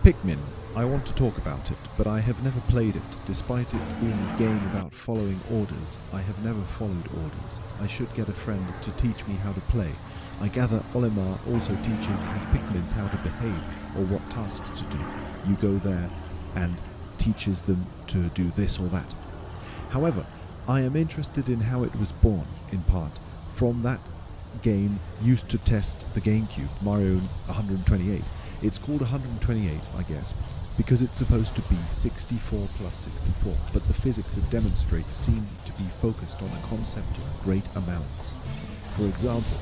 Pikmin. I want to talk about it, but I have never played it. Despite it being a game about following orders, I have never followed orders. I should get a friend to teach me how to play. I gather Olimar also teaches his Pikmins how to behave or what tasks to do. You go there and teaches them to do this or that. However, I am interested in how it was born, in part, from that game used to test the GameCube, Mario 128. It's called 128, I guess, because it's supposed to be 64 plus 64, but the physics it demonstrates seem to be focused on a concept of great amounts. For example,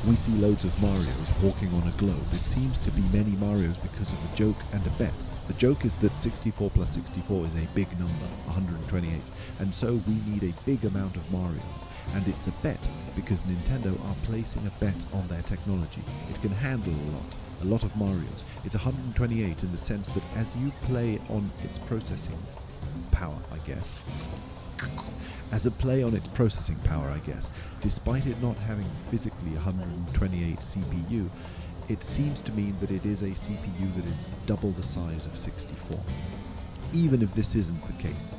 we see loads of Marios walking on a globe. It seems to be many Marios because of a joke and a bet. The joke is that 64 plus 64 is a big number, 128, and so we need a big amount of Marios. And it's a bet because Nintendo are placing a bet on their technology. It can handle a lot of Marios. It's 128 in the sense that as you play on its processing power, I guess, despite it not having physically 128 CPU, it seems to mean that it is a CPU that is double the size of 64, even if this isn't the case.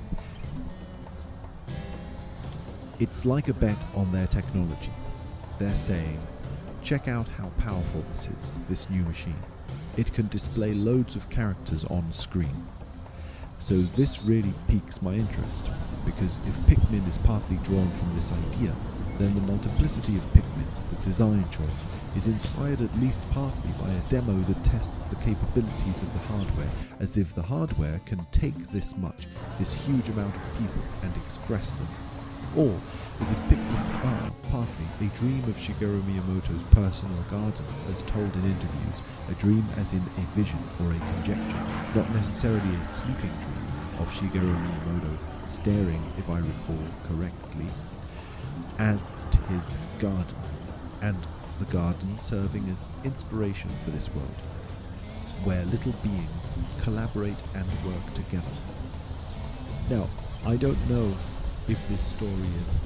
It's like a bet on their technology. They're saying, check out how powerful this new machine. It can display loads of characters on screen. So this really piques my interest, because if Pikmin is partly drawn from this idea, then the multiplicity of Pikmins, the design choice, is inspired at least partly by a demo that tests the capabilities of the hardware, as if the hardware can take this huge amount of people and express them. Or as if Pikmins are, partly, a dream of Shigeru Miyamoto's personal garden, as told in interviews, a dream as in a vision or a conjecture, not necessarily a sleeping dream of Shigeru Miyamoto staring, if I recall correctly, at his garden, and the garden serving as inspiration for this world, where little beings collaborate and work together. Now, I don't know if this story is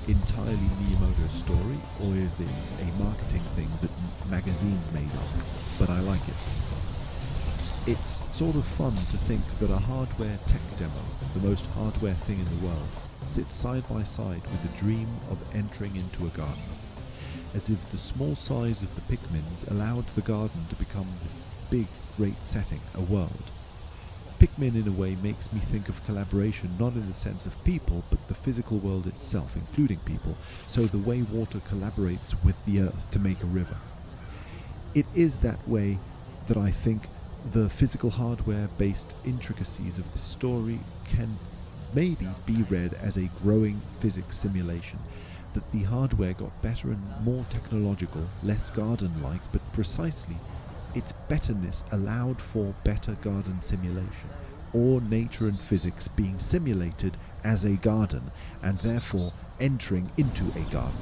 entirely Miyamoto's story, or if it's a marketing thing that magazines made up, but I like it. It's sort of fun to think that a hardware tech demo, the most hardware thing in the world, sits side by side with the dream of entering into a garden, as if the small size of the Pikmins allowed the garden to become this big, great setting, a world. Pikmin in a way makes me think of collaboration not in the sense of people, but the physical world itself, including people, so the way water collaborates with the earth to make a river. It is that way that I think the physical hardware-based intricacies of the story can maybe be read as a growing physics simulation, that the hardware got better and more technological, less garden-like, but precisely its betterness allowed for better garden simulation, or nature and physics being simulated as a garden, and therefore entering into a garden.